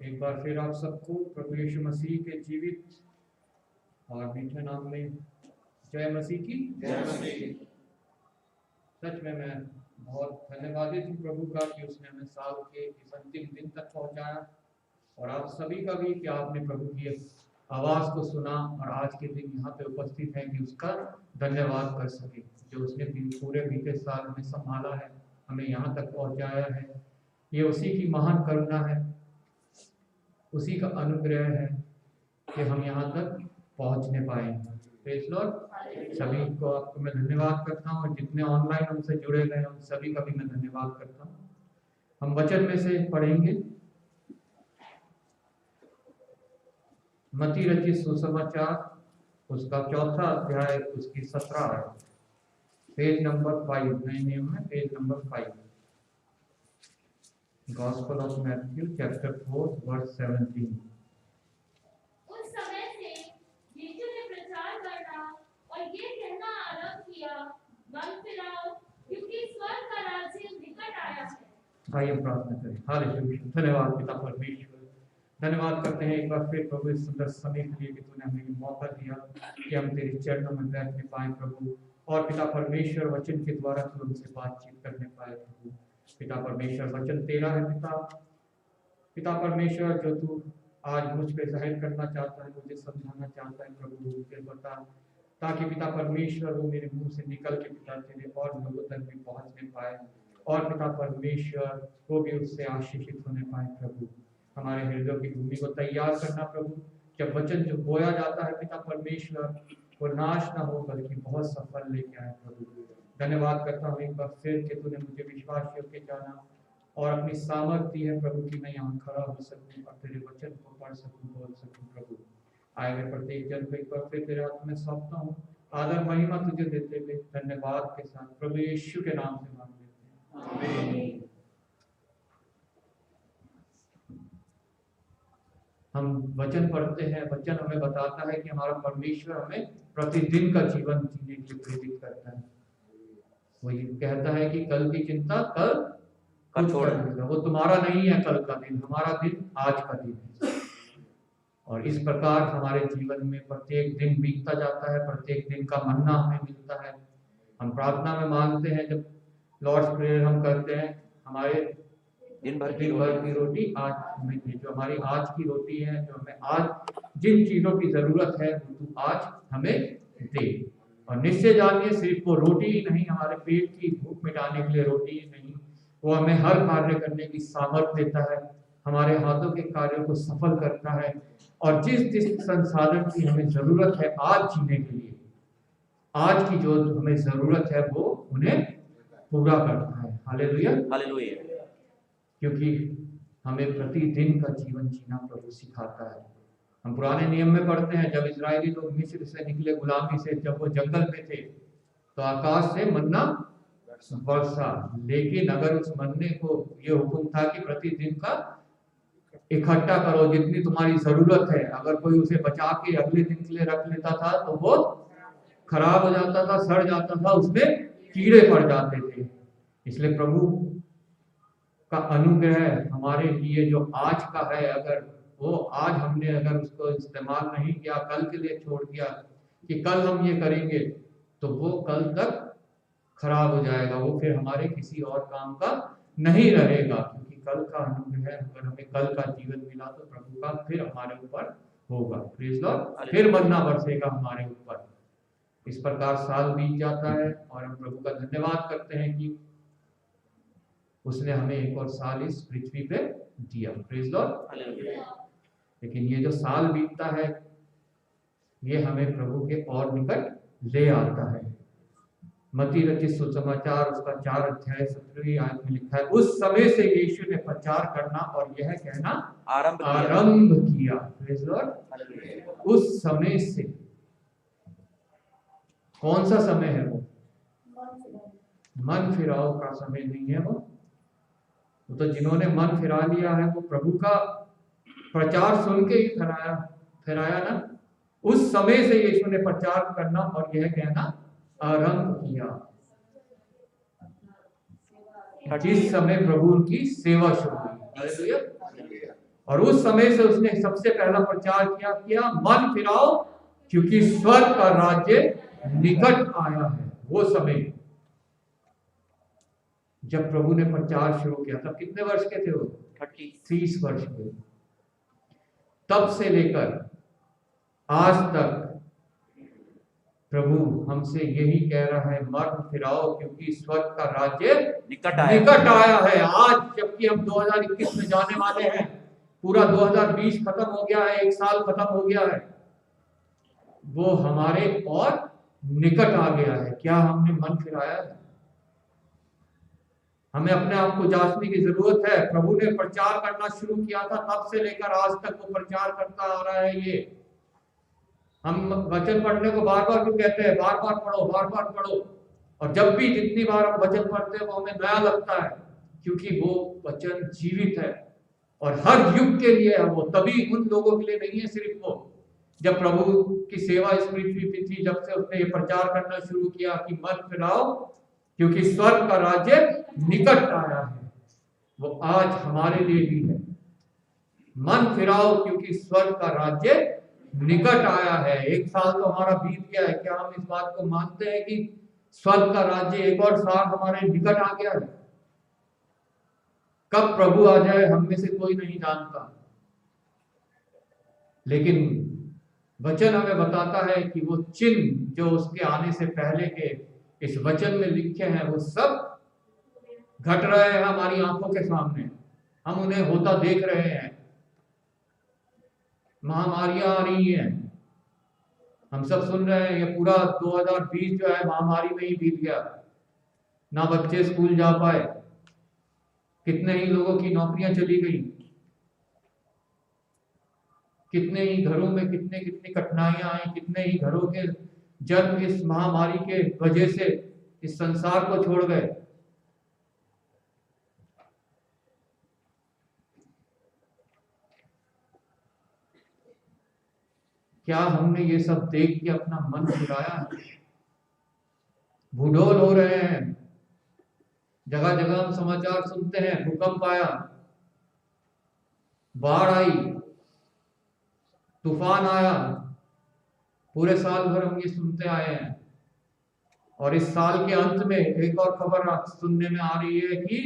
एक बार फिर आप सबको प्रभु यीशु मसीह के जीवित और मीठे नाम में जय मसीह की। जय मसीह। सच में मैं बहुत धन्यवादित हूँ प्रभु का कि उसने हमें साल के इस अंतिम दिन तक पहुंचाया, और आप सभी का भी कि आपने प्रभु की आवाज को सुना और आज के दिन यहाँ पे उपस्थित है कि उसका धन्यवाद कर सके। जो उसने पूरे बीते साल हमें संभाला है, हमें यहाँ तक पहुंचाया है, ये उसी की महान करुणा है, उसी का अनुग्रह है कि हम यहाँ तक पहुँचने पाए। Praise Lord. सभी को आपको मैं धन्यवाद करता हूँ, और जितने ऑनलाइन हमसे जुड़े हुए हैं उन सभी का भी मैं धन्यवाद करता हूँ। हम वचन में से पढ़ेंगे मत्ती रचित सुसमाचार, उसका 4था अध्याय, उसकी 17 है, पेज नंबर 5, नए नियम में page number 5। Gospel of Matthew chapter 4 verse 17। उस समय से यीशु ने प्रचार करना और ये कहना आरंभ किया, मन फिराओ क्योंकि स्वर्ग का राज्य निकट आया है। आइए प्रार्थना करें। हालेलुया। धन्यवाद पिता परमेश्वर, धन्यवाद करते हैं एक बार फिर प्रभु इस सुंदर समय के लिए कि तूने हमें मौका दिया कि हम तेरे चरणों में बैठने पाए प्रभु, और पिता परमेश्वर वचन के द्वारा तू हमसे बातचीत करने पाए प्रभु। पिता परमेश्वर वचन तेरा है पिता परमेश्वर, जो तू आज मुझ पे जाहिर करना चाहता है, मुझे समझाना चाहता है प्रभु, मुझे बता, ताकि पिता परमेश्वर वो मेरे मुंह से निकल के पिता तेरे और लोगों तक भी पहुंचने पाए, और पिता परमेश्वर वो भी उससे आशीषित होने पाए प्रभु। हमारे हृदय की भूमि को तैयार करना प्रभु, जब वचन जो बोया जाता है पिता परमेश्वर वो नाश ना हो बल्कि बहुत सफल लेके आए प्रभु। धन्यवाद करता हूँ एक बार फिर कि तूने मुझे विश्वास योग्य जाना और अपनी सामर्थ्य दी है प्रभु कि मैं यहाँ खड़ा हो सकूँ और तेरे वचन को पढ़ सकूँ, बोल सकूँ प्रभु। आए हुए प्रत्येक जन को एक बार फिर तेरे हाथ में सौंपता हूँ, आदर महिमा तुझे देते हुए धन्यवाद के साथ प्रभु यीशु के नाम से मांग लेते हैं, आमीन। हम वचन पढ़ते हैं, वचन हमें बताता है कि हमारा परमेश्वर हमें प्रतिदिन का जीवन जीने के लिए प्रेरित करता है। वो ये कहता है कि कल की चिंता कल छोड़ देगा, वो तुम्हारा नहीं है कल का दिन, हमारा दिन आज का दिन है। और इस प्रकार हमारे जीवन में प्रत्येक दिन बीतता जाता है, प्रत्येक दिन का मन्ना हमें मिलता है। हम प्रार्थना में मांगते हैं, जब लॉर्ड्स प्रेयर हम करते हैं, हमारे दिन भर की रोटी आज हमें दे, जो हमारी आज की रोटी है, जो हमें आज जिन चीजों की जरूरत है वो तू आज हमें दे। और निश्चय जानिए सिर्फ वो रोटी ही नहीं, हमारे पेट की भूख मिटाने के लिए रोटी ही नहीं, वो हमें हर कार्य करने की सामर्थ्य देता है, हमारे हाथों के कार्यों को सफल करता है, और जिस जिस संसाधन की हमें जरूरत है आज जीने के लिए, आज की जो हमें जरूरत है वो उन्हें पूरा करता है। Hallelujah, hallelujah. क्योंकि हमें प्रतिदिन का जीवन जीना प्रभु सिखाता है। हम पुराने नियम में पढ़ते हैं, जब इजरायली लोग मिस्र से निकले गुलामी से, जब वो जंगल में थे तो आकाश से मन्ना वर्षा, लेकिन अगर उस मन्ने को ये हुक्म था कि प्रतिदिन का इकट्ठा करो जितनी तुम्हारी जरूरत है, अगर कोई उसे बचा के अगले दिन के लिए रख लेता था तो वो खराब हो जाता था, सड़ जाता था, उसमें कीड़े पड़ जाते थे। इसलिए प्रभु का अनुग्रह हमारे लिए जो आज का है, अगर वो आज हमने अगर उसको इस्तेमाल नहीं किया, कल के लिए छोड़ दिया कि कल हम ये करेंगे, तो वो कल तक खराब हो जाएगा, वो फिर हमारे किसी और काम का नहीं रहेगा। क्योंकि कल का अनुग्रह, अगर हमें कल का जीवन मिला तो प्रभु का फिर हमारे ऊपर होगा। Praise Lord. फिर मन्ना बरसेगा हमारे ऊपर। इस प्रकार साल बीत जाता है और हम प्रभु का धन्यवाद करते हैं कि उसने हमें एक और साल इस पृथ्वी पे दिया। Praise Lord. लेकिन ये जो साल बीतता है ये हमें प्रभु के और निकट ले आता है। मत्ती रचित सुसमाचार उसका 4 अध्याय 17वीं आयत में लिखा है, उस समय से यीशु ने प्रचार करना और यह कहना आरंभ किया। Praise Lord. उस समय से, कौन सा समय है वो? मन फिराओ का समय नहीं है वो तो जिन्होंने मन फिरा लिया है वो प्रभु का प्रचार सुन के ही फिराया ना। उस समय से यीशु ने प्रचार करना और यह कहना आरंभ किया, जिस समय प्रभु की सेवा शुरू हुई। और उस समय से उसने सबसे पहला प्रचार किया मन फिराओ क्योंकि स्वर्ग का राज्य निकट आया है। वो समय जब प्रभु ने प्रचार शुरू किया, तब कितने वर्ष के थे वो? 30 वर्ष के। तब से लेकर आज तक प्रभु हमसे यही कह रहा है, मन फिराओ क्योंकि स्वर्ग का राज्य निकट आया है। आज जबकि हम 2021 में जाने वाले हैं, पूरा 2020 खत्म हो गया है, एक साल खत्म हो गया है, वो हमारे और निकट आ गया है। क्या हमने मन फिराया है? हमें अपने आप को जांचने की जरूरत है। प्रभु ने प्रचार करना शुरू किया था, तब से लेकर आज तक वो प्रचार करता आ रहा है। ये हम वचन पढ़ने को बार बार क्यों कहते हैं? बार बार पढ़ो, बार बार पढ़ो। और जब भी जितनी बार हम वचन पढ़ते हैं वो हमें नया लगता है, क्योंकि वो वचन जीवित है और हर युग के लिए है। वो तभी उन लोगों के लिए नहीं है सिर्फ वो, जब प्रभु की सेवा इस पृथ्वी पे थी, जब से उसने ये प्रचार करना शुरू किया कि मन फिराओ क्योंकि स्वर्ग का राज्य निकट आया है, वो आज हमारे लिए भी है। मन फिराओ क्योंकि स्वर्ग का राज्य निकट आया है। एक साल तो हमारा बीत गया है। क्या हम इस बात को मानते हैं कि स्वर्ग का राज्य एक और साल हमारे निकट आ गया है? कब प्रभु आ जाए हम में से कोई नहीं जानता, लेकिन वचन हमें बताता है कि वो चिन्ह जो उसके आने से पहले के इस वचन में लिखे हैं, वो सब घट रहे हैं हमारी आंखों के सामने। हम उन्हें होता देख रहे हैं। महामारियां आ रही हैं, हम सब सुन रहे हैं। ये पूरा 2020 जो है महामारी में ही बीत गया। ना बच्चे स्कूल जा पाए, कितने ही लोगों की नौकरियां चली गई, कितने ही घरों में कितनी कठिनाइयां आई, कितने ही घरों के जन इस महामारी के वजह से इस संसार को छोड़ गए। क्या हमने ये सब देख के अपना मन फिराया? भूडोल हो रहे हैं, जगह जगह हम समाचार सुनते हैं, भूकंप आया, बाढ़ आई, तूफान आया। पूरे साल भर हम ये सुनते आए हैं। और इस साल के अंत में एक और खबर सुनने में आ रही है कि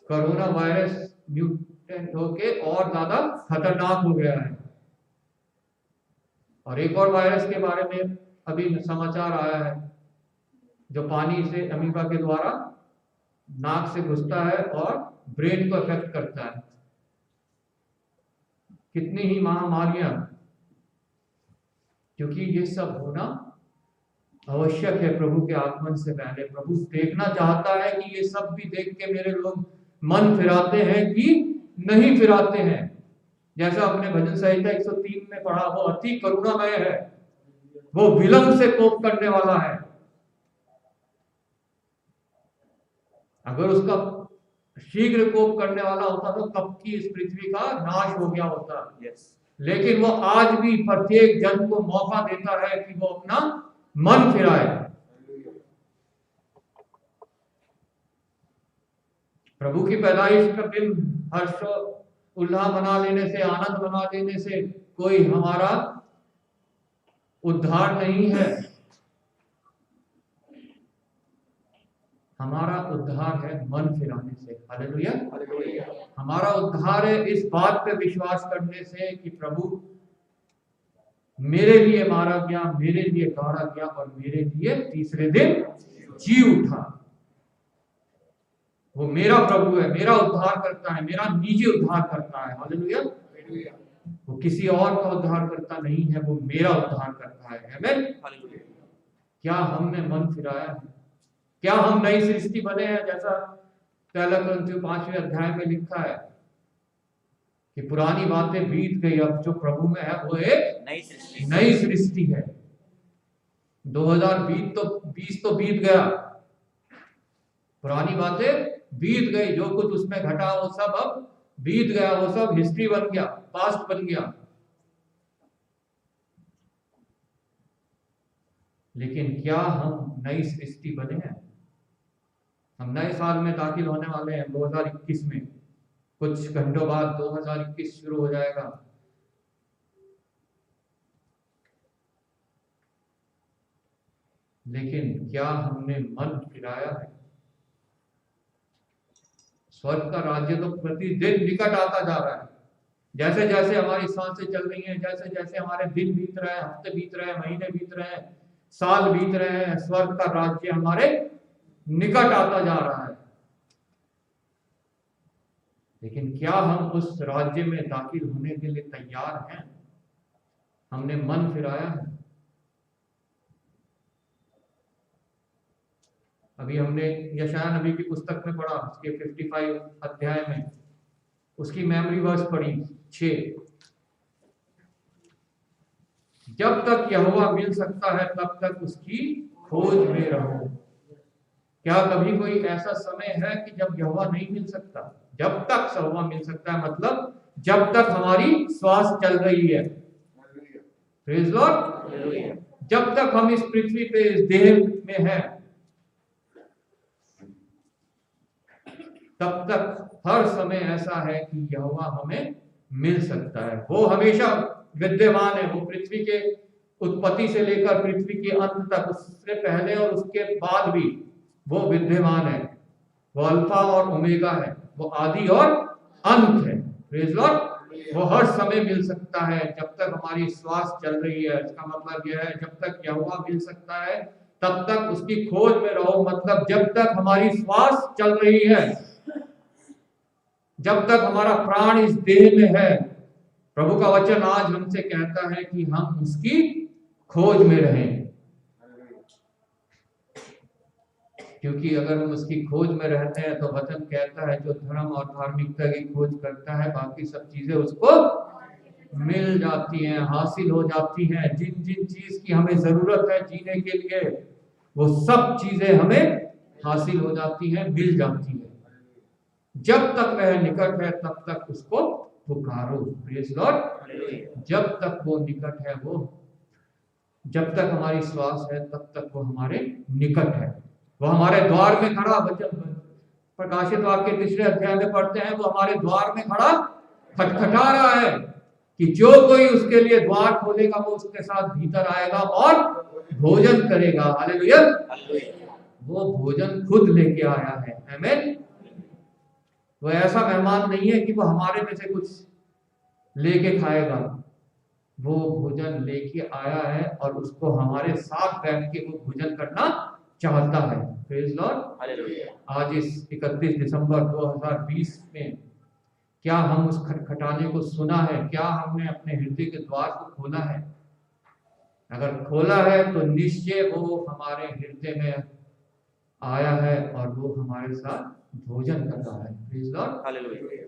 कोरोना वायरस म्यूटेंट होके और ज्यादा खतरनाक हो गया है। और एक और वायरस के बारे में अभी समाचार आया है, जो पानी से अमीबा के द्वारा नाक से घुसता है और ब्रेन को अफेक्ट करता है। कितनी ही महामारियां, क्योंकि ये सब होना आवश्यक है प्रभु के आगमन से पहले। प्रभु देखना चाहता है कि ये सब भी देख के मेरे लोग मन फिराते हैं कि नहीं फिराते हैं। जैसा अपने भजन संहिता 103 में पढ़ा, वो अति करुणामय है, वो विलंब से कोप करने वाला है। अगर उसका शीघ्र कोप करने वाला होता तो कब की इस पृथ्वी का नाश हो गया होता। लेकिन वो आज भी प्रत्येक जन को मौका देता है कि वो अपना मन फिराए। प्रभु की पैदाइश का दिन हर्ष उल्लास मना लेने से, आनंद मना लेने से कोई हमारा उद्धार नहीं है। हमारा उद्धार है मन फिराने से। Hallelujah, hallelujah. हमारा उद्धार है इस बात पे विश्वास करने से कि प्रभु मेरे लिए मारा गया, मेरे लिए गाड़ा गया और मेरे लिए तीसरे दिन जी उठा। वो मेरा प्रभु है, मेरा उद्धार करता है, मेरा निजी उद्धार करता है। हालेलुया। वो किसी और का उद्धार करता नहीं है, वो मेरा उद्धार करता है। आमीन। क्या हमने मन फिराया है? क्या हम नई सृष्टि बने हैं? जैसा पहला कुरिन्थियों 5वें अध्याय में लिखा है कि पुरानी बातें बीत गई, अब जो प्रभु में है वो एक नई सृष्टि है। 2020 तो बीत गया, पुरानी बातें बीत गई, जो कुछ उसमें घटा वो सब अब बीत गया, वो सब हिस्ट्री बन गया, पास्ट बन गया। लेकिन क्या हम नई सृष्टि बने हैं? हम नए साल में दाखिल होने वाले हैं 2021 में, कुछ घंटों बाद 2021 शुरू हो जाएगा। लेकिन क्या हमने मन फिराया है? स्वर्ग का राज्य तो प्रतिदिन निकट आता जा रहा है। जैसे जैसे हमारी सांसें चल रही हैं, जैसे जैसे हमारे दिन बीत रहे हैं, हफ्ते बीत रहे हैं, महीने बीत रहे हैं, साल बीत रहे हैं, स्वर्ग का राज्य हमारे निकट आता जा रहा है। लेकिन क्या हम उस राज्य में दाखिल होने के लिए तैयार हैं? हमने मन फिराया है? अभी हमने यशायाह नबी की पुस्तक में पढ़ा, उसके 55 अध्याय में उसकी मेमोरी वर्स पढ़ी 6। जब तक यहोवा मिल सकता है तब तक उसकी खोज में रहो। क्या कभी कोई ऐसा समय है कि जब यहोवा नहीं मिल सकता? जब तक यहोवा मिल सकता है, मतलब जब तक हमारी श्वास चल रही है। Praise Lord. जब तक हम इस पृथ्वी पे, इस देह में हैं, तब तक हर समय ऐसा है कि यहोवा हमें मिल सकता है। वो हमेशा विद्यमान है। वो पृथ्वी के उत्पत्ति से लेकर पृथ्वी के अंत तक, उससे पहले और उसके बाद भी वो विद्यमान है। वो अल्फा और ओमेगा है, वो आदि और अंत है। Praise Lord. वो हर समय मिल सकता है जब तक हमारी श्वास चल रही है। इसका मतलब यह है, जब तक यहोवा मिल सकता है तब तक उसकी खोज में रहो। मतलब जब तक हमारी श्वास चल रही है, जब तक हमारा प्राण इस देह में है, प्रभु का वचन आज हमसे कहता है कि हम उसकी खोज में रहें। क्योंकि अगर हम उसकी खोज में रहते हैं तो वचन कहता है, जो धर्म और धार्मिकता की खोज करता है, बाकी सब चीजें उसको मिल जाती हैं, हासिल हो जाती हैं। जिन जिन चीज की हमें जरूरत है जीने के लिए, वो सब चीजें हमें हासिल हो जाती हैं, मिल जाती हैं। जब तक वह निकट है तब तक उसको पुकारो। Praise Lord. जब तक वो निकट है, वो जब तक हमारी श्वास है तब तक वो हमारे निकट है। वो हमारे द्वार में खड़ा, वचन प्रकाशित वाक्य 3 अध्याय में पढ़ते हैं, वो हमारे द्वार में खड़ा खटखटा रहा है कि जो कोई उसके लिए द्वार खोलेगा वो उसके साथ भीतर आएगा और भोजन करेगा। हालेलुया। वो भोजन खुद लेके आया है। आमीन। वो ऐसा मेहमान नहीं है कि वो हमारे में से कुछ लेके खाएगा। वो भोजन लेके आया है और उसको हमारे साथ बैठ के वो भोजन करना चाहता है। Praise Lord. हालेलुया। आज इस 31 दिसंबर 2020 में क्या हम उस खटखटाने को सुना है? क्या हमने अपने हृदय के द्वार को खोला है? अगर खोला है तो निश्चय वो हमारे हृदय में आया है और वो हमारे साथ भोजन कर रहा है। Praise Lord. हालेलुया।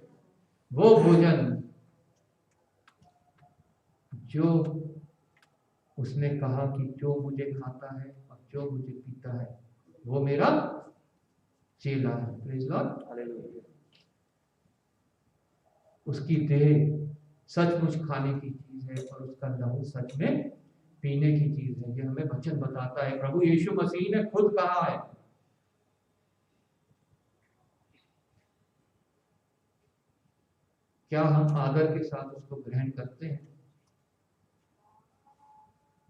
वो भोजन जो उसने कहा कि जो मुझे खाता है और जो मुझे पीता है वो मेरा चेला है। Praise Lord. हालेलुया। उसकी देह सचमुच खाने की चीज है और उसका लहू सच में पीने की चीज है। ये हमें वचन बताता है, प्रभु यीशु मसीह ने खुद कहा है। क्या हम आदर के साथ उसको ग्रहण करते हैं?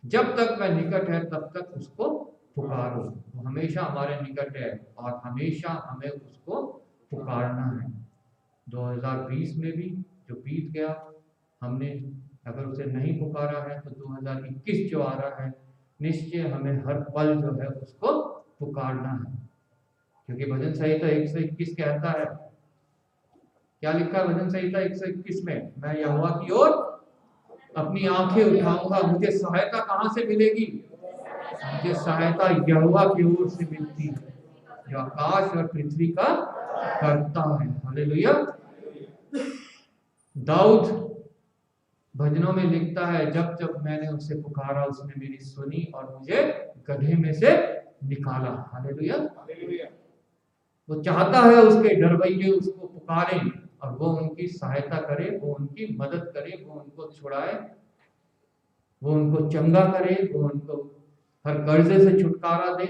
जब तक वह निकट है तब तक उसको पुकारो। वो हमेशा हमारे निकट है और हमेशा हमें उसको पुकारना है। 2020 में भी जो बीत गया, हमने अगर उसे नहीं पुकारा है तो 2021 जो आ रहा है, निश्चय हमें हर पल जो है उसको पुकारना है। क्योंकि भजन संहिता 121 कहता है, क्या लिखा है भजन संहिता 121 में? मैं यहोवा की ओर अपनी आंखें उठाऊंगा, मुझे सहायता कहां से मिलेगी? मुझे सहायता यहोवा की ओर से मिलती है, जो आकाश और पृथ्वी का करता है। हालेलुया। दाऊद भजनों में लिखता है, जब जब मैंने उसे पुकारा उसने मेरी सुनी और मुझे गड्ढे में से निकाला। हालेलुया। वो चाहता है उसके डरवैये उसको पुकारें और वो उनकी सहायता करे, वो उनकी मदद करे, वो उनको छुड़ाए, वो उनको चंगा करे, वो उनको हर कर्जे से छुटकारा दे,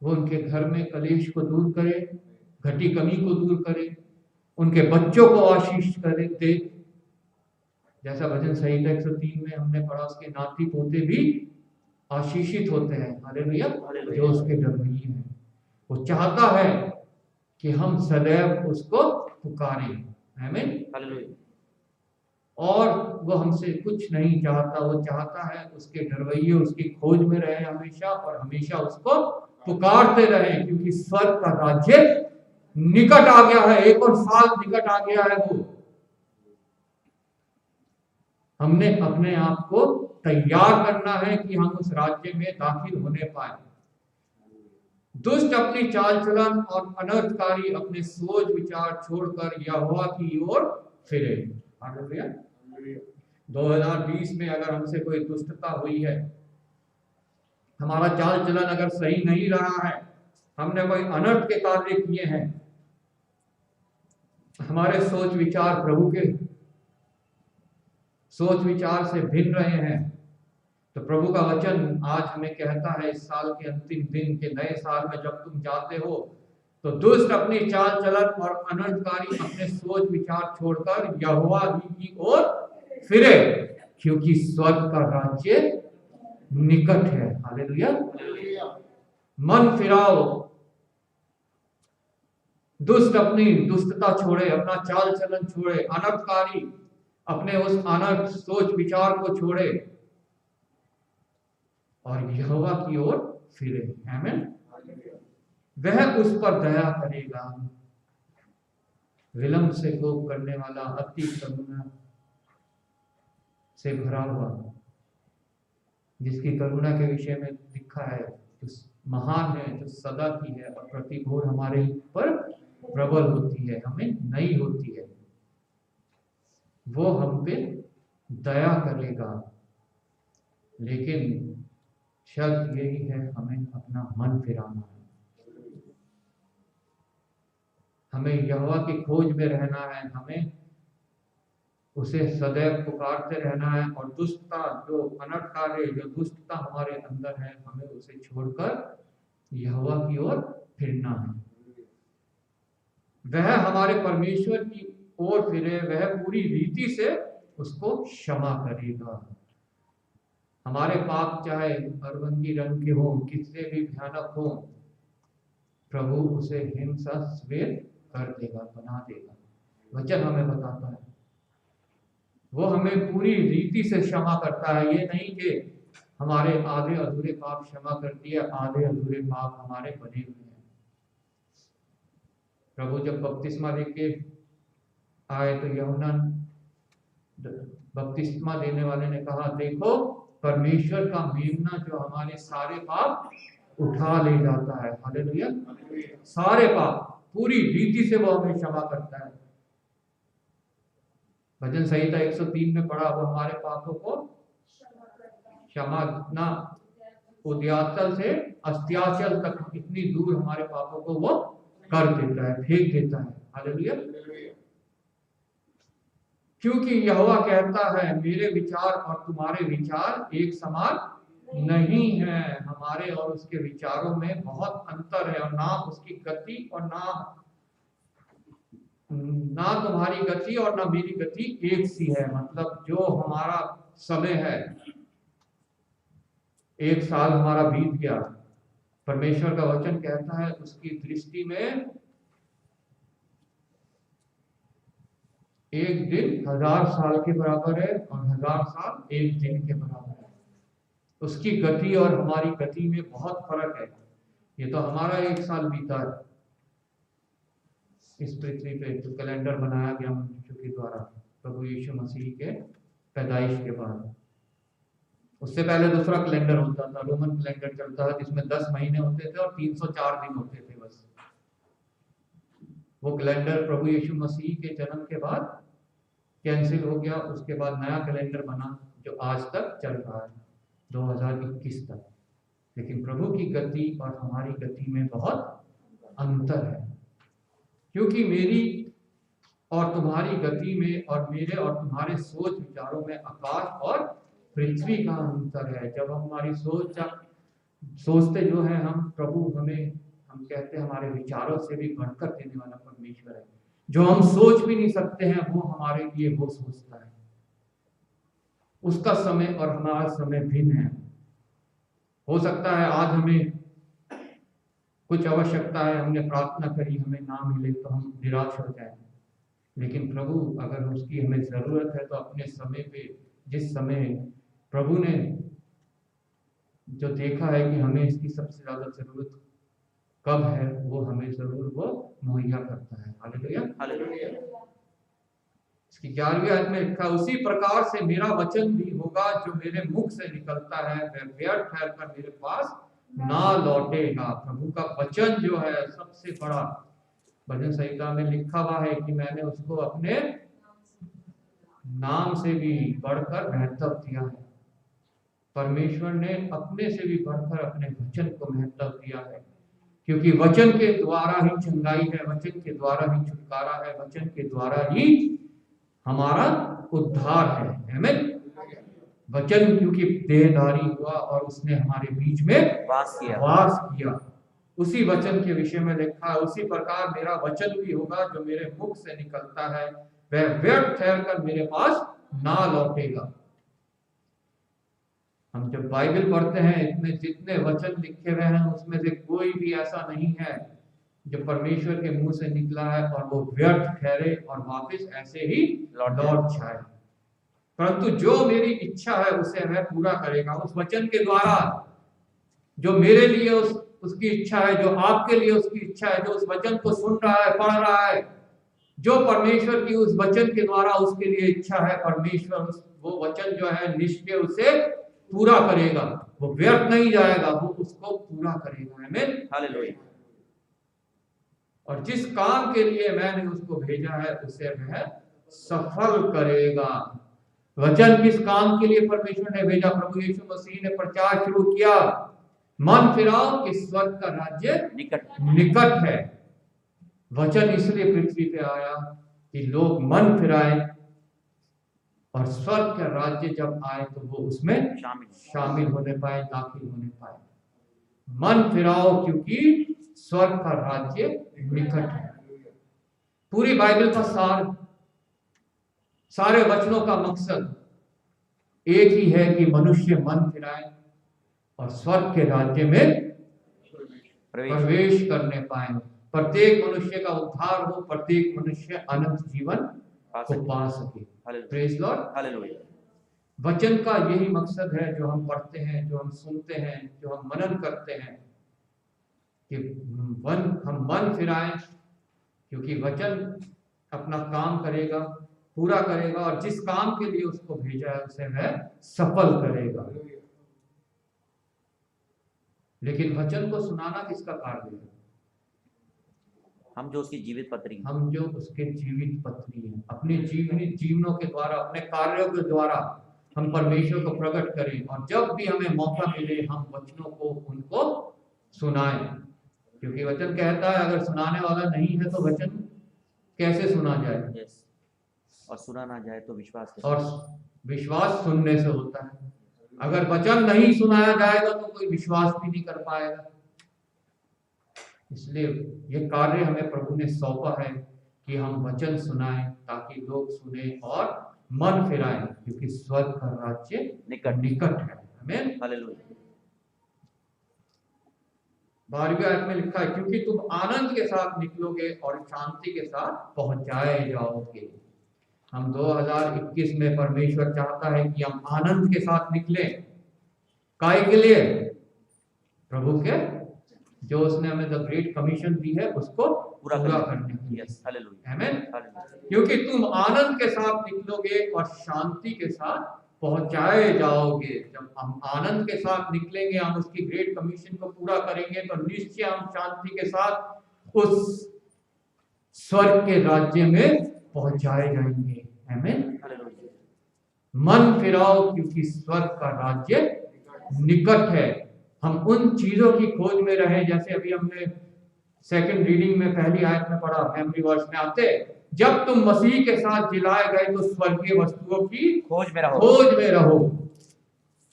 वो उनके घर में कलेश को दूर करे, घटी कमी को दूर करे, उनके बच्चों को आशीष करे दे, जैसा भजन संहिता 103 में हमने पढ़ा, उसके नाती पोते भी आशीषित होते हैं। हालेलुया। जो उसके डरवैये हैं, वो चाहता है कि हम सदैव उसको पुकारें। आमीन। हालेलुया। और वो हमसे कुछ नहीं चाहता, वो चाहता है उसके डरवैये उसकी खोज में रहे हमेशा, और हमेशा उसको पुकारते रहे, क्योंकि स्वर्ग का राज्य निकट आ गया है। एक और साल निकट आ गया है। वो हमने अपने आप को तैयार करना है कि हम उस राज्य में दाखिल होने पाए। दुष्ट अपनी चाल चलन और अनर्थकारी अपने सोच विचार छोड़कर यहोवा की ओर फिरे। हालेलुया। 2020 में अगर हमसे कोई दुष्टता हुई है, हमारा चाल चलन अगर सही नहीं रहा है, हमने कोई अनर्थ के कार्य किए हैं, हमारे सोच विचार प्रभु के सोच विचार से भिन्न रहे हैं, तो प्रभु का वचन आज हमें कहता है, इस साल के अंतिम दिन के नए साल में जब तुम जाते हो, तो दुष्ट अपनी चाल चलन और अनर्थकारी अपने सोच विचार छोड़कर यहोवा ही की ओर फिरे, क्योंकि स्वर्ग का राज्य निकट है। हालेलुया। मन फिराओ, दुष्ट अपनी दुष्टता छोड़े, अपना चाल चलन छोड़े, अनर्थकारी अपने उस अनर्थ सोच विचार को छोड़े और यहोवा की ओर फिरे। आमीन। वह उस पर दया करेगा। विलंब से कोप करने वाला, अति करुणा से भरा हुआ, जिसकी करुणा के विषय में लिखा है, जो महान है, जो सदा की है और प्रतिभोर हमारे ऊपर प्रबल होती है, हमें नहीं होती है, वो हम पे दया करेगा। लेकिन शर्त यही है, हमें अपना मन फिराना है, हमें यहोवा की खोज में रहना है, हमें उसे सदैव पुकारते रहना है, और दुष्टता, जो अनर्थ कार्य, जो दुष्टता हमारे अंदर है, हमें उसे छोड़कर यहोवा की ओर फिरना है। वह हमारे परमेश्वर की ओर फिरे, वह पूरी रीति से उसको क्षमा करेगा। हमारे पाप चाहे अरवंगी रंग के हो, कितने भी भयानक हो, प्रभु उसे हिंसा श्वेत कर देगा, बना देगा। वचन हमें बताता है, वो हमें पूरी रीति से क्षमा करता है। ये नहीं कि हमारे आधे अधूरे पाप क्षमा कर दिए, आधे अधूरे पाप हमारे बने हुए हैं। प्रभु जब बपतिस्मा देके आए, तो यूहन्ना बपतिस्मा देने वाले ने कहा, देखो परमेश्वर का मेमना जो हमारे सारे पाप उठा ले जाता है। हालेलुया। सारे पाप पूरी रीति से वो हमें क्षमा करता है। भजन संहिता 103 में पढ़ा, वो हमारे पापों को क्षमा, ना उद्याचल से अस्त्याचल तक, इतनी दूर हमारे पापों को वो कर देता है, फेंक देता है। हालेलुया। क्योंकि यहोवा कहता है, मेरे विचार और तुम्हारे विचार एक समान नहीं है। हमारे और उसके विचारों में बहुत अंतर है, और ना उसकी गति और ना तुम्हारी गति और ना मेरी गति एक सी है। मतलब जो हमारा समय है, एक साल हमारा बीत गया, परमेश्वर का वचन कहता है उसकी दृष्टि में एक दिन 1000 साल के बराबर है, और 1000 साल एक दिन के बराबर है। उसकी गति और हमारी गति में बहुत फर्क है। ये तो हमारा एक साल बीता है इस पृथ्वी पे, जो कैलेंडर बनाया गया मनुष्य के द्वारा प्रभु यीशु मसीह के पैदाइश के बाद। उससे पहले दूसरा कैलेंडर होता था, रोमन कैलेंडर चलता था, जिसमें 10 महीने होते थे और 304 दिन होते थे बस। वो कैलेंडर प्रभु यीशु मसीह के जन्म के बाद कैंसिल हो गया। उसके बाद नया कैलेंडर बना, जो आज तक चल रहा है, 2021 तक। लेकिन प्रभु की गति और हमारी गति में बहुत अंतर है, क्योंकि मेरी और तुम्हारी गति में और मेरे और तुम्हारे सोच विचारों में आकाश और पृथ्वी का अंतर है। जब हम हमारी सोचते जो है हम, प्रभु हम कहते हैं हमारे विचारों से भी बढ़कर देने वाला परमेश्वर है। जो हम सोच भी नहीं सकते हैं वो हमारे लिए वो सोचता है। उसका समय और हमारा समय भिन्न है। हो सकता है आज हमें कुछ आवश्यकता है, हमने प्रार्थना करी, हमें ना मिले तो हम निराश हो जाए, लेकिन प्रभु अगर उसकी हमें जरूरत है तो अपने समय पे, जिस समय प्रभु ने जो देखा है कि हमें इसकी सबसे ज्यादा जरूरत कब है, वो हमें जरूर वो मुहैया करता है। Hallelujah, hallelujah. इसकी 11वीं आयत में लिखा, उसी प्रकार से मेरा वचन भी होगा जो मेरे मुख से निकलता है, वह व्यर्थ ठहरकर मेरे पास ना लौटेगा। प्रभु का वचन जो है सबसे बड़ा, भजन संहिता में लिखा हुआ है कि मैंने उसको अपने नाम से भी बढ़कर महत्व दिया है। परमेश्वर ने अपने से भी बढ़कर अपने वचन को महत्व दिया है, क्योंकि वचन के द्वारा ही चंगाई है, वचन के द्वारा ही छुटकारा है, वचन के द्वारा ही हमारा उद्धार है। आमीन। वचन क्योंकि देहधारी हुआ और उसने हमारे बीच में वास किया। उसी वचन के विषय में लिखा है, उसी प्रकार मेरा वचन भी होगा जो मेरे मुख से निकलता है, वह व्यर्थ ठहरकर मेरे पास ना लौटेगा। हम जब बाइबल पढ़ते हैं, इसमें जितने वचन लिखे हुए हैं उसमें से कोई भी ऐसा नहीं है जो परमेश्वर के मुंह से निकला है और वो व्यर्थ ठहरे और वापस ऐसे ही लौट जाए, परंतु जो मेरी इच्छा है उसे मैं पूरा करेगा। उस वचन के द्वारा जो मेरे लिए उसकी इच्छा है, जो आपके लिए उसकी इच्छा है, जो उस वचन को सुन रहा है, पढ़ रहा है, जो परमेश्वर की उस वचन के द्वारा उसके लिए इच्छा है, परमेश्वर वो वचन जो है निश्चय उसे पूरा करेगा। वो व्यर्थ नहीं जाएगा, वो उसको पूरा करेगा। आमीन, हालेलुया। और जिस काम के लिए मैंने उसको भेजा है उसे वह सफल करेगा। वचन किस काम के लिए परमेश्वर ने भेजा? प्रभु यीशु मसीह ने प्रचार शुरू किया, मन फिराओ कि स्वर्ग का राज्य निकट है। वचन इसलिए पृथ्वी पे आया कि लोग मन फिराए और स्वर्ग का राज्य जब आए तो वो उसमें शामिल होने पाए, दाखिल होने पाए। मन फिराओ क्योंकि स्वर्ग का राज्य निकट है। पूरी बाइबल का सारे वचनों का मकसद एक ही है कि मनुष्य मन फिराए और स्वर्ग के राज्य में प्रवेश करने पाए। प्रत्येक मनुष्य का उद्धार हो, प्रत्येक मनुष्य अनंत जीवन को पा सके। Praise Lord, hallelujah. वचन का यही मकसद है जो हम पढ़ते हैं, जो हम सुनते हैं, जो हम मनन करते हैं, कि हम मन फिराएं, क्योंकि वचन अपना काम करेगा, पूरा करेगा, और जिस काम के लिए उसको भेजा है उसे वह सफल करेगा। लेकिन वचन को सुनाना किसका कार्य है? हम जो उसकी जीवित पत्री, हम जो उसके जीवित पत्री हैं। अपने जीवनों के द्वारा, अपने कार्यों के द्वारा हम परमेश्वर को प्रकट करें, और जब भी हमें मौका मिले हम वचनों को उनको सुनाएं, क्योंकि वचन कहता है अगर सुनाने वाला नहीं है तो वचन कैसे सुना जाए? और सुना ना जाए तो विश्वास कैसे? और विश्वास सुनने से होता है। अगर वचन नहीं सुनाया जाएगा तो कोई विश्वास भी नहीं कर पाएगा। इसलिए ये कार्य हमें प्रभु ने सौंपा है कि हम वचन सुनाएं ताकि लोग सुने और मन फिराएं, क्योंकि स्वर्ग का राज्य निकट है। आमीन, हालेलुया। 12वीं आयत में लिखा है, क्योंकि तुम आनंद के साथ निकलोगे और शांति के साथ पहुंचाए जाओगे। हम 2021 में परमेश्वर चाहता है कि हम आनंद के साथ निकलें। काय के लिए? प्रभु के जो उसने हमें द ग्रेट कमीशन दी है उसको पूरा करने के लिए। हालेलुया, आमीन। क्योंकि तुम आनंद के साथ निकलोगे और शांति के साथ पहुंचाए जाओगे। जब हम आनंद के साथ निकलेंगे, हम उसकी ग्रेट कमीशन को पूरा करेंगे, तो निश्चय हम शांति के साथ उस स्वर्ग के राज्य में पहुंचाए जाएंगे। आमीन। मन फिराओ क्योंकि स्वर्ग का राज्य निकट है। हम उन चीजों की खोज में रहे, जैसे अभी हमने सेकंड रीडिंग में पहली आयत में पढ़ा, मेमोरी वर्स में आते, जब तुम मसीह के साथ जिलाए गए तो स्वर्गीय वस्तुओं की खोज में रहो।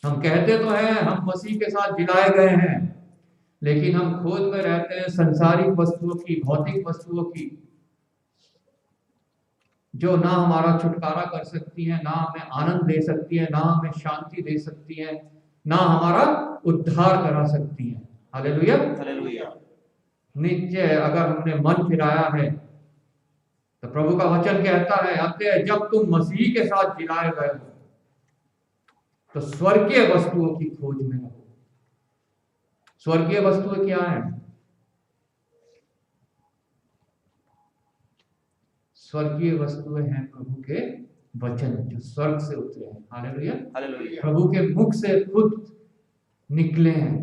हम कहते तो हैं हम मसीह के साथ जिलाए गए हैं, लेकिन हम खोज में रहते हैं संसारिक वस्तुओं की, भौतिक वस्तुओं की। जो ना हमारा छुटकारा कर सकती है, ना हमें आनंद दे सकती है, ना हमें शांति दे सकती है, ना हमारा उद्धार करा सकती है। हालेलुया। हालेलुया। निश्चय अगर हमने मन फिराया है तो प्रभु का वचन कहता है, अतः जब तुम मसीह के साथ जिलाए गए हो तो स्वर्गीय वस्तुओं की खोज में रहो। स्वर्गीय वस्तुएं क्या है? स्वर्गीय वस्तुएं हैं प्रभु के वचन जो स्वर्ग से उतरे हैं। हालेलुया। हालेलुया। प्रभु के मुख से खुद निकले हैं।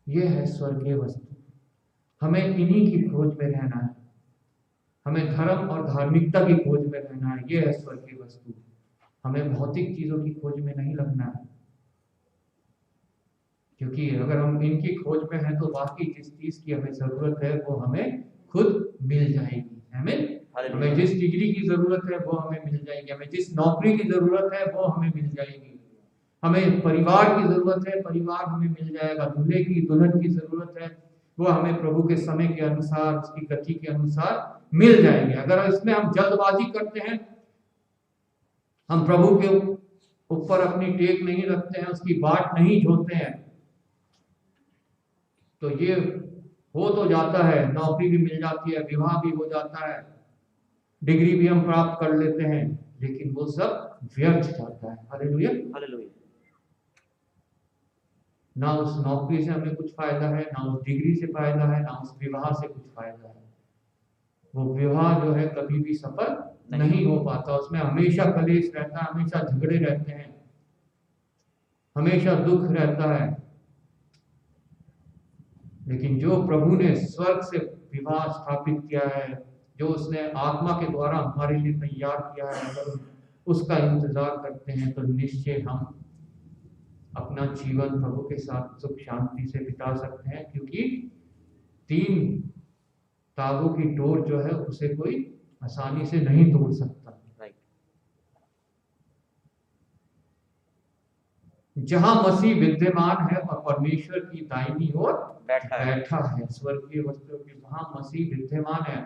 ये है स्वर्गीय वस्तु। हमें इन्हीं की खोज में रहना है। हमें धर्म और धार्मिकता की खोज में रहना है। ये है स्वर्गीय वस्तु। हमें भौतिक चीजों की खोज में नहीं लगना है, क्योंकि अगर हम इनकी खोज में हैं तो बाकी जिस चीज की हमें जरूरत है वो हमें खुद मिल जाएगी। हमें जिस डिग्री की जरूरत है वो हमें मिल जाएगी। हमें जिस नौकरी की जरूरत है वो हमें मिल जाएगी। हमें परिवार की जरूरत है, परिवार हमें मिल जाएगा। दूल्हे की दुल्हन की जरूरत है, वो हमें प्रभु के समय के अनुसार, उसकी गति के अनुसार मिल जाएंगे। अगर इसमें हम जल्दबाजी करते हैं, हम प्रभु के ऊपर अपनी टेक नहीं रखते हैं, उसकी बाट नहीं जोते हैं, तो ये हो तो जाता है, नौकरी भी मिल जाती है, विवाह भी हो जाता है, डिग्री भी हम प्राप्त कर लेते हैं, लेकिन वो सब व्यर्थ जाता है। हालेलुया। हालेलुया। ना उस नौकरी से हमें कुछ फायदा है, ना उस डिग्री से फायदा है, ना उस विवाह से कुछ फायदा है। वो विवाह जो है कभी भी सफल नहीं हो पाता। उसमें हमेशा कलेश रहता है, हमेशा झगड़े रहते हैं, हमेशा दुख रहता है। लेकिन जो प्रभु ने स्वर्ग से विवाह स्थापित किया है, जो उसने आत्मा के द्वारा हमारे लिए तैयार किया है, अगर उसका इंतजार करते हैं तो निश्चय हम अपना जीवन प्रभु के साथ सुख शांति से बिता सकते हैं। क्योंकि 3 ताबों की डोर जो है उसे कोई आसानी से नहीं तोड़ सकता। जहां मसीह विद्यमान है और परमेश्वर की दाहिनी ओर बैठा है। स्वर्गीय वस्तु की जहां मसीह विद्यमान है,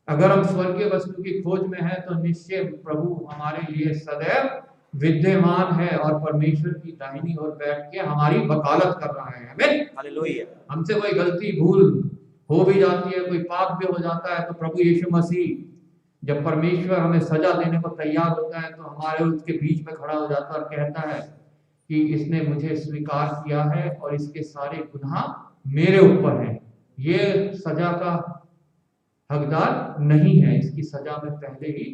अगर हम स्वर्गीय वस्तु की खोज में हैं तो निश्चय प्रभु हमारे लिए सदैव विद्यमान है और परमेश्वर की दाहिनी ओर बैठ के हमारी वकालत कर रहा है। आमीन। हालेलुया। हमसे कोई गलती भूल हो भी जाती है, कोई पाप भी हो जाता है, तो प्रभु यीशु मसीह जब परमेश्वर हमें सजा देने को तैयार होता है तो हमारे उसके बीच में खड़ा हो जाता है और कहता है कि इसने मुझे स्वीकार किया है और इसके सारे गुनाह मेरे ऊपर हैं। ये सजा का हकदार नहीं है, इसकी सजा मैं पहले ही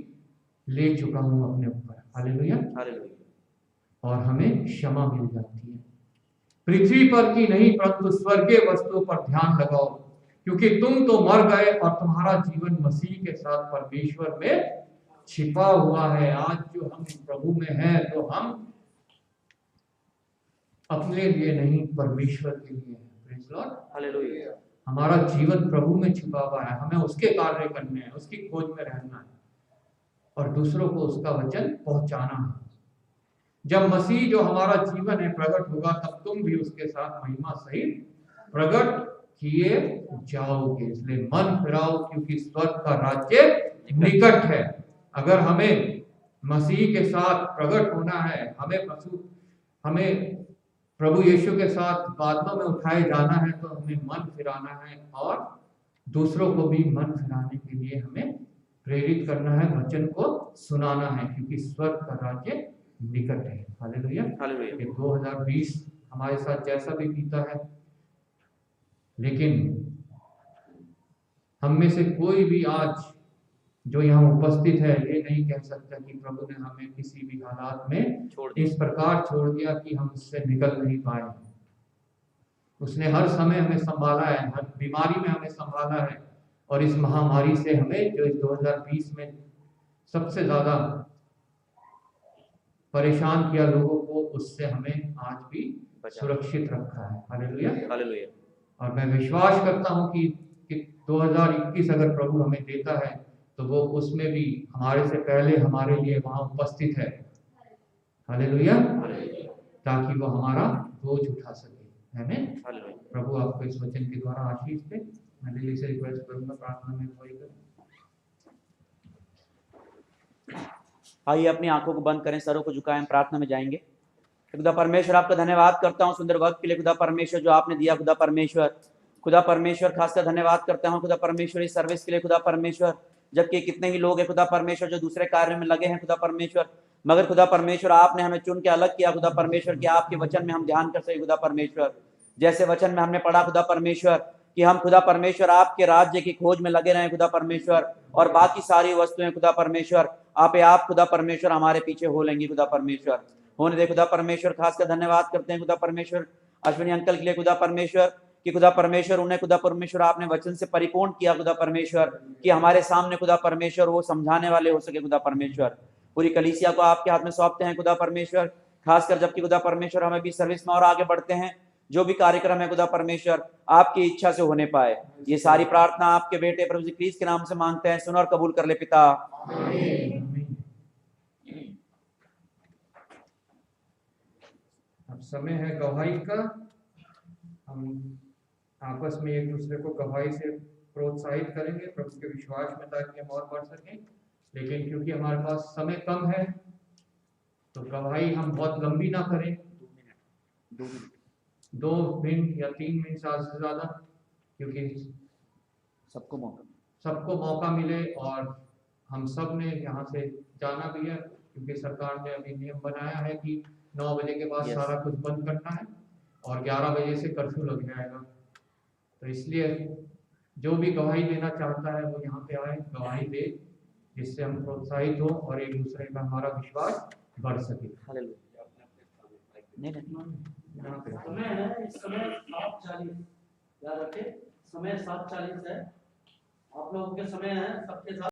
ले चुका हूं अपने ऊपर। हालेलुया। हालेलुया। और हमें क्षमा मिल जाती है। पृथ्वी पर की नहीं परंतु स्वर्गीय वस्तुओं पर ध्यान लगाओ, क्योंकि तुम तो मर गए और तुम्हारा जीवन मसीह के साथ परमेश्वर में छिपा हुआ है। आज जो हम प्रभु में हैं तो हम अपने लिए नहीं, परमेश्वर के लिए हैं। Praise Lord. हालेलुया। हमारा जीवन प्रभु में छिपा हुआ है। हमें उसके कार्य करने हैं, उसकी खोज में रहना है और दूसरों को उसका वचन पहुंचाना है। जब मसीह जो हमारा जीवन है प्रकट होगा, तब तुम भी उसके साथ महिमा सहित प्रकट किए जाओगे। इसलिए मन फिराओ, क्योंकि स्वर्ग का राज्य निकट है। अगर हमें मसीह के साथ प्रकट होना है, हमें प्रभु यीशु के साथ बादलों में उठाए जाना है, तो हमें मन फिराना है और दूसरों को भी मन फिराने के लिए हमें प्रेरित करना है, वचन को सुनाना है, क्योंकि स्वर्ग का राज्य निकट है। हालेलुया। हालेलुया। 2020 हमारे साथ जैसा भी बीता है, लेकिन हम में से कोई भी आज जो यहाँ उपस्थित है ये नहीं कह सकता कि प्रभु ने हमें किसी भी हालात में इस प्रकार छोड़ दिया कि हम उससे निकल नहीं पाए। उसने हर समय हमें संभाला है, हर बीमारी में हमें संभाला है, और इस महामारी से हमें जो इस 2020 में सबसे ज्यादा परेशान किया लोगों को, उससे हमें आज भी सुरक्षित रखा है। हालेलुया। हालेलुया। और मैं विश्वास करता हूं कि 2021 अगर प्रभु हमें देता है तो वो उसमें भी हमारे से पहले हमारे लिए वहां उपस्थित है। हालेलुया। ताकि वो हमारा बोझ उठा सके। आमीन। प्रभु आपको इस वचन के द्वारा आशीष दे। मैं दिल्ली से रिक्वेस्ट करूंगा, प्रार्थना में कोई करें। आइए अपनी आंखों को बंद करें, सरों को झुकाएं, हम प्रार्थना में जाएंगे। खुदा परमेश्वर आपका धन्यवाद करता हूँ सुंदर वक्त के लिए खुदा परमेश्वर जो आपने दिया खुदा परमेश्वर खासकर धन्यवाद करता हूँ खुदा परमेश्वर इस सर्विस के लिए खुदा परमेश्वर, जबकि कितने ही लोग हैं खुदा परमेश्वर जो दूसरे कार्य में लगे हैं खुदा परमेश्वर, मगर खुदा परमेश्वर आपने हमें चुन के अलग किया खुदा परमेश्वर कि आपके वचन में हम ध्यान कर सके खुदा परमेश्वर। जैसे वचन में हमने पढ़ा खुदा परमेश्वर कि हम खुदा परमेश्वर आपके राज्य की खोज में लगे रहें खुदा परमेश्वर, और बाकी सारी वस्तुएं खुदा परमेश्वर आप खुदा परमेश्वर हमारे पीछे हो लेंगी खुदा परमेश्वर, होने दे खुदा परमेश्वर। खासकर धन्यवाद करते हैं खुदा परमेश्वर अश्विनी अंकल के लिए खुदा परमेश्वर कि खुदा परमेश्वर उन्हें खुदा परमेश्वर आपने वचन से परिपूर्ण किया खुदा परमेश्वर कि हमारे सामने खुदा परमेश्वर वो समझाने वाले हो सके खुदा परमेश्वर। पूरी कलीसिया को आपके हाथ में सौंपते हैं खुदा परमेश्वर, खासकर जबकि खुदा परमेश्वर हमें भी सर्विस में और आगे बढ़ते हैं, जो भी कार्यक्रम है खुदा परमेश्वर आपकी इच्छा से होने पाए। ये सारी प्रार्थना आपके बेटे प्रभु यीशु क्रिस्त के नाम से मांगते हैं, सुन और कबूल कर ले पिता। अब समय है गवाही का। हम आपस में एक दूसरे को गवाही से प्रोत्साहित करेंगे प्रभु के विश्वास में, ताकि हम और बढ़ सकें। लेकिन क्योंकि हमारे पास समय कम है तो गवाही हम बहुत लंबी ना करें, 2 मिनट या 3 मिनट से ज्यादा, क्योंकि सबको मौका मिले और हम सब ने यहाँ से जाना भी है, क्योंकि सरकार ने अभी नियम बनाया है कि 9 बजे के बाद सारा कुछ बंद करना है और 11 बजे से कर्फ्यू लग जाएगा। तो इसलिए जो भी गवाही देना चाहता है वो यहाँ पे आए, गवाही दे, जिससे हम प्रोत्साहित हो और एक दूसरे का हमारा विश्वास बढ़ सके। समय है, इस समय 7:40, याद रखें समय 7:40 है। आप लोगों के समय है सबके साथ।